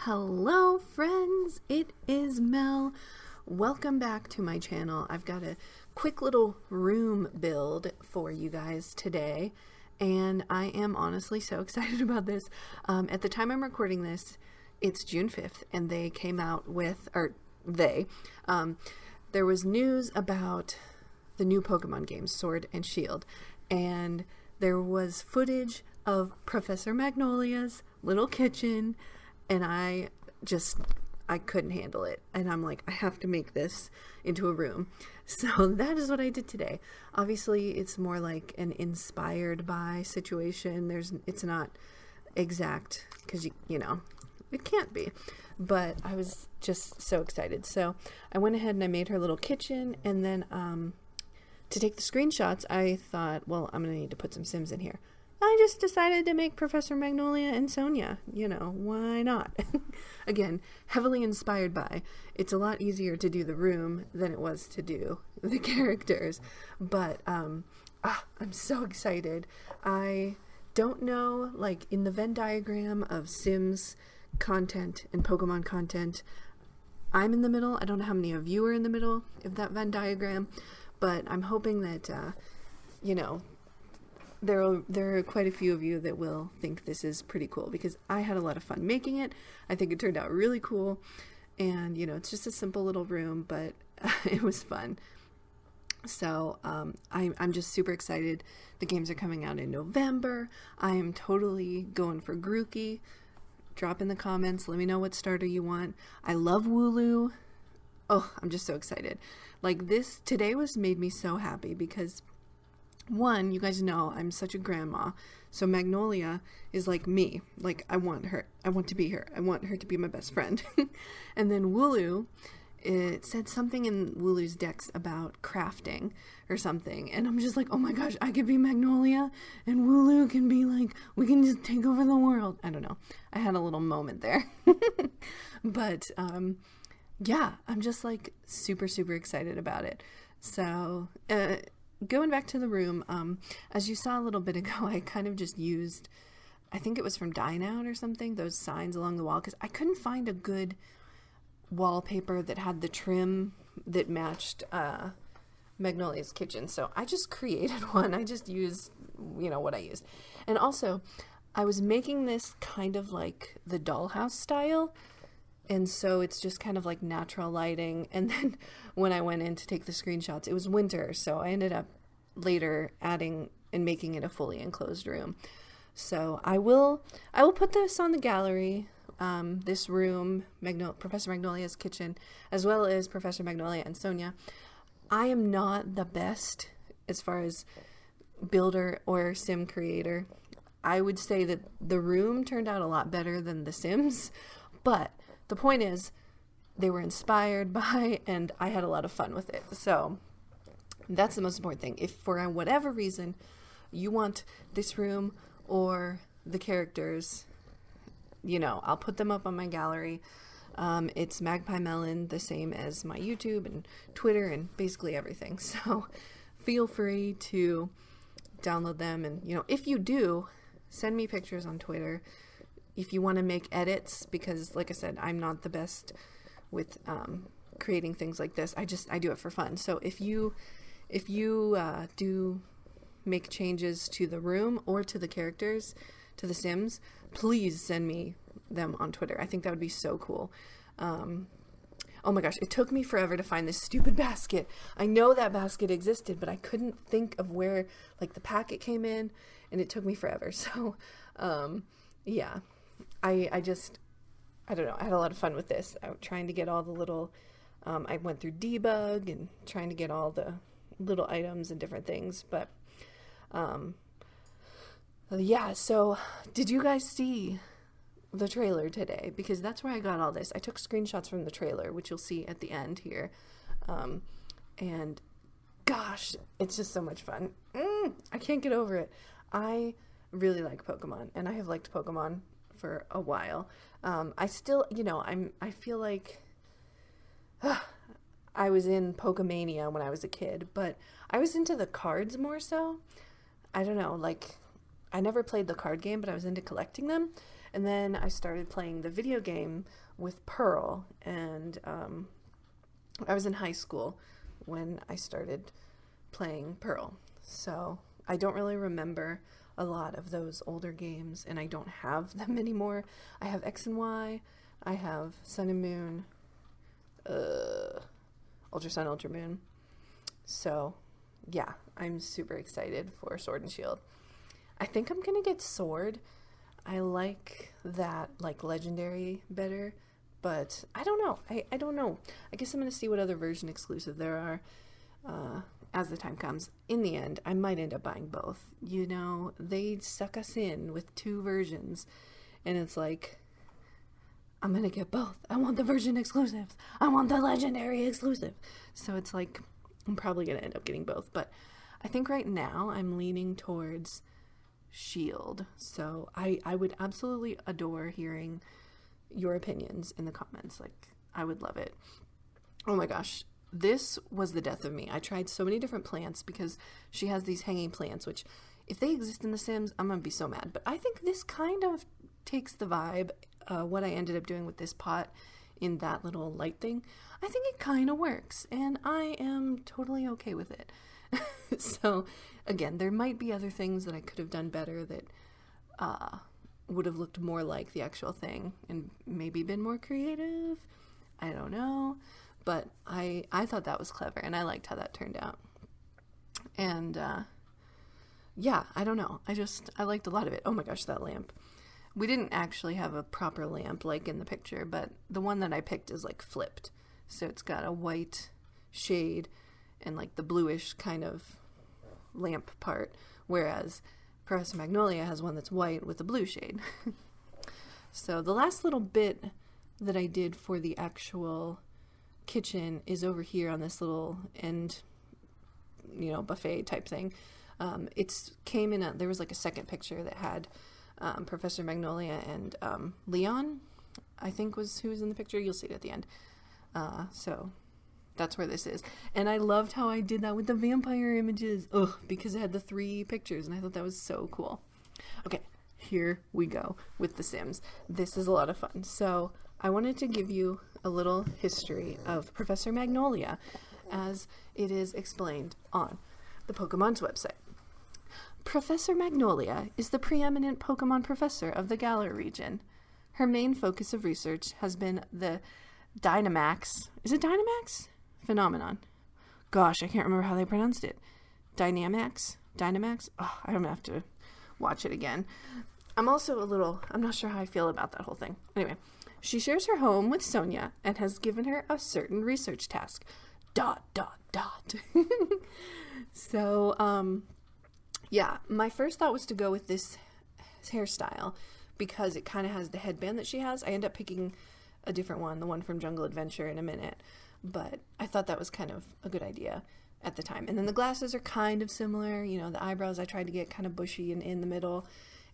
Hello friends, it is Mel. Welcome back to my channel. I've got a quick little room build for you guys today, and I am honestly so excited about this. At the time I'm recording this, it's June 5th, and they came out with, there was news about the new Pokemon games, Sword and Shield, and there was footage of Professor Magnolia's little kitchen, and I couldn't handle it. And I'm like, I have to make this into a room. So that is what I did today. Obviously, it's more like an inspired by situation. It's not exact because, you know, it can't be. But I was just so excited. So I went ahead and I made her little kitchen. And then to take the screenshots, I thought, well, I'm going to need to put some Sims in here. I just decided to make Professor Magnolia and Sonia. You know, why not? Again, heavily inspired by. It's a lot easier to do the room than it was to do the characters. But I'm so excited. I don't know, like in the Venn diagram of Sims content and Pokemon content, I'm in the middle. I don't know how many of you are in the middle of that Venn diagram, but I'm hoping that, you know, there are quite a few of you that will think this is pretty cool because I had a lot of fun making it. I think it turned out really cool, and you know, it's just a simple little room, but it was fun. So I'm just super excited. The games are coming out in November. I am totally going for Grookey. Drop in the comments. Let me know what starter you want. I love Wooloo. Oh, I'm just so excited. Like this today made me so happy because, one, you guys know I'm such a grandma, so Magnolia is like me. Like, I want to be her. I want her to be my best friend. And then Wooloo, it said something in Wooloo's decks about crafting or something, and I'm just like, oh my gosh, I could be Magnolia, and Wooloo can be like, we can just take over the world. I don't know. I had a little moment there. But, yeah, I'm just like super, super excited about it. So, going back to the room, as you saw a little bit ago, I kind of just used, I think it was from Dine Out or something, those signs along the wall, because I couldn't find a good wallpaper that had the trim that matched Magnolia's kitchen. So I just created one. I just used, you know, what I used. And also, I was making this kind of like the dollhouse style, and so it's just kind of like natural lighting. And then when I went in to take the screenshots, it was winter. So I ended up later adding and making it a fully enclosed room. So I will put this on the gallery, this room, Professor Magnolia's kitchen, as well as Professor Magnolia and Sonia. I am not the best as far as builder or sim creator. I would say that the room turned out a lot better than the Sims, but the point is, they were inspired by, and I had a lot of fun with it. So that's the most important thing. If for whatever reason you want this room or the characters, you know, I'll put them up on my gallery. It's Magpie Melon, the same as my YouTube and Twitter and basically everything. So feel free to download them. And, you know, if you do, send me pictures on Twitter. If you want to make edits, because like I said, I'm not the best with creating things like this. I do it for fun. So if you do make changes to the room or to the characters, to the Sims, please send me them on Twitter. I think that would be so cool. Oh my gosh, it took me forever to find this stupid basket. I know that basket existed, but I couldn't think of where like the packet came in, and it took me forever. So yeah. I don't know. I had a lot of fun with this. I was trying to get all the little, I went through debug and trying to get all the little items and different things. But, yeah, so did you guys see the trailer today? Because that's where I got all this. I took screenshots from the trailer, which you'll see at the end here. And gosh, it's just so much fun. I can't get over it. I really like Pokemon, and I have liked Pokemon for a while. I still, you know, I feel like I was in Pokemania when I was a kid, but I was into the cards more so. I don't know, like I never played the card game, but I was into collecting them. And then I started playing the video game with Pearl, and I was in high school when I started playing Pearl. So I don't really remember a lot of those older games, and I don't have them anymore. I have X and Y, I have Sun and Moon, Ultra Sun, Ultra Moon. So yeah, I'm super excited for Sword and Shield. I think I'm gonna get Sword. I like that, like, legendary better, but I don't know. I don't know. I guess I'm gonna see what other version exclusive there are as the time comes. In the end, I might end up buying both. You know, they suck us in with 2 versions, and it's like, I'm gonna get both. I want the version exclusives. I want the legendary exclusive. So it's like, I'm probably gonna end up getting both, but I think right now I'm leaning towards Shield. So I would absolutely adore hearing your opinions in the comments. Like, I would love it. Oh my gosh, this was the death of me. I tried so many different plants because she has these hanging plants, which if they exist in The Sims, I'm gonna be so mad. But I think this kind of takes the vibe, what I ended up doing with this pot in that little light thing. I think it kind of works, and I am totally okay with it. So again, there might be other things that I could have done better that would have looked more like the actual thing and maybe been more creative. I don't know, but I thought that was clever, and I liked how that turned out. And yeah, I don't know, I liked a lot of it. Oh my gosh, that lamp. We didn't actually have a proper lamp like in the picture, but the one that I picked is like flipped, so it's got a white shade and like the bluish kind of lamp part, whereas Professor Magnolia has one that's white with a blue shade. So the last little bit that I did for the actual kitchen is over here on this little end, buffet type thing. There was like a second picture that had Professor Magnolia and Leon, I think was who was in the picture. You'll see it at the end. So that's where this is. And I loved how I did that with the vampire images. Because it had the 3 pictures, and I thought that was so cool. Okay, here we go with The Sims. This is a lot of fun. So I wanted to give you a little history of Professor Magnolia as it is explained on the Pokemon's website. Professor Magnolia is the preeminent Pokemon professor of the Galar region. Her main focus of research has been the Dynamax. Is it Dynamax? Phenomenon. Gosh, I can't remember how they pronounced it. Dynamax? Oh, I'm gonna have to watch it again. I'm not sure how I feel about that whole thing. Anyway, she shares her home with Sonia and has given her a certain research task. ... So, yeah, my first thought was to go with this hairstyle because it kind of has the headband that she has. I end up picking a different one, the one from Jungle Adventure, in a minute, but I thought that was kind of a good idea at the time. And then the glasses are kind of similar. The eyebrows I tried to get kind of bushy and in the middle,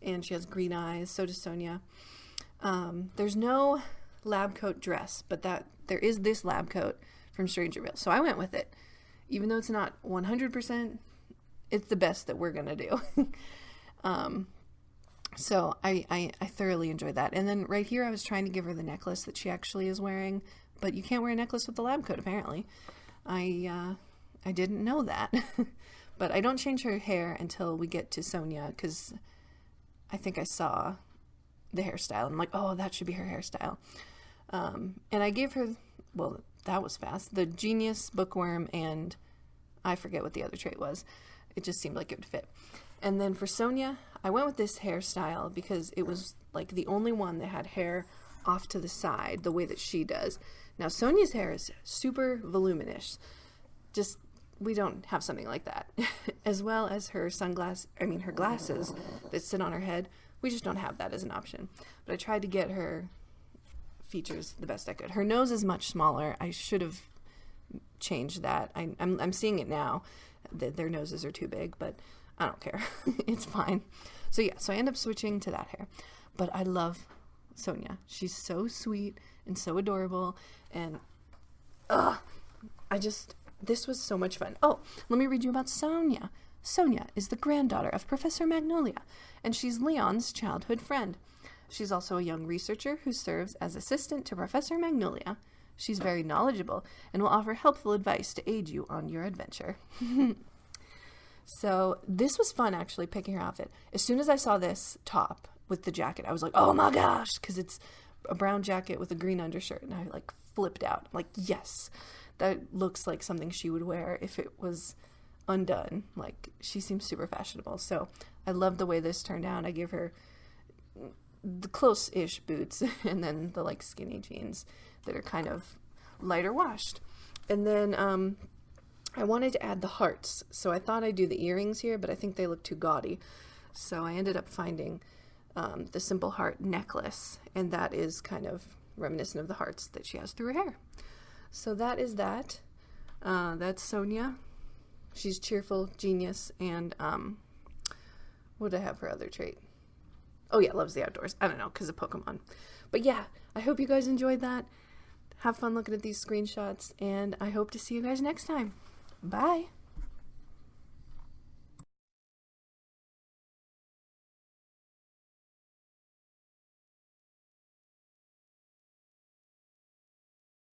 and she has green eyes. So does Sonia. There's no lab coat dress, but there is this lab coat from Strangerville, so I went with it. Even though it's not 100%, it's the best that we're gonna do. So I thoroughly enjoyed that. And then right here I was trying to give her the necklace that she actually is wearing, but you can't wear a necklace with the lab coat, apparently. I didn't know that. But I don't change her hair until we get to Sonia, because I think I saw the hairstyle. I'm like, oh, that should be her hairstyle. And I gave her, well, that was fast, the Genius, Bookworm, and I forget what the other trait was. It just seemed like it would fit. And then for Sonia, I went with this hairstyle because it was like the only one that had hair off to the side the way that she does. Now Sonia's hair is super voluminous. We don't have something like that. As well as her her glasses that sit on her head. We just don't have that as an option. But I tried to get her features the best I could. Her nose is much smaller. I should have changed that. I'm seeing it now that their noses are too big, but I don't care. It's fine. So yeah, so I end up switching to that hair. But I love Sonia. She's so sweet and so adorable, and this was so much fun. Oh, let me read you about Sonia. Sonia is the granddaughter of Professor Magnolia, and she's Leon's childhood friend. She's also a young researcher who serves as assistant to Professor Magnolia. She's very knowledgeable and will offer helpful advice to aid you on your adventure. So this was fun, actually, picking her outfit. As soon as I saw this top with the jacket, I was like, oh my gosh, because it's a brown jacket with a green undershirt, and I like flipped out. I'm like, yes, that looks like something she would wear if it was undone. Like, she seems super fashionable. So I love the way this turned out. I gave her the close-ish boots and then the like skinny jeans that are kind of lighter washed. And then I wanted to add the hearts, so I thought I'd do the earrings here, but I think they look too gaudy. So I ended up finding the simple heart necklace, and that is kind of reminiscent of the hearts that she has through her hair. So that is that. That's Sonia. She's cheerful, genius, and what did I have for other trait? Oh yeah, loves the outdoors. I don't know, because of Pokemon. But yeah, I hope you guys enjoyed that. Have fun looking at these screenshots, and I hope to see you guys next time. Bye.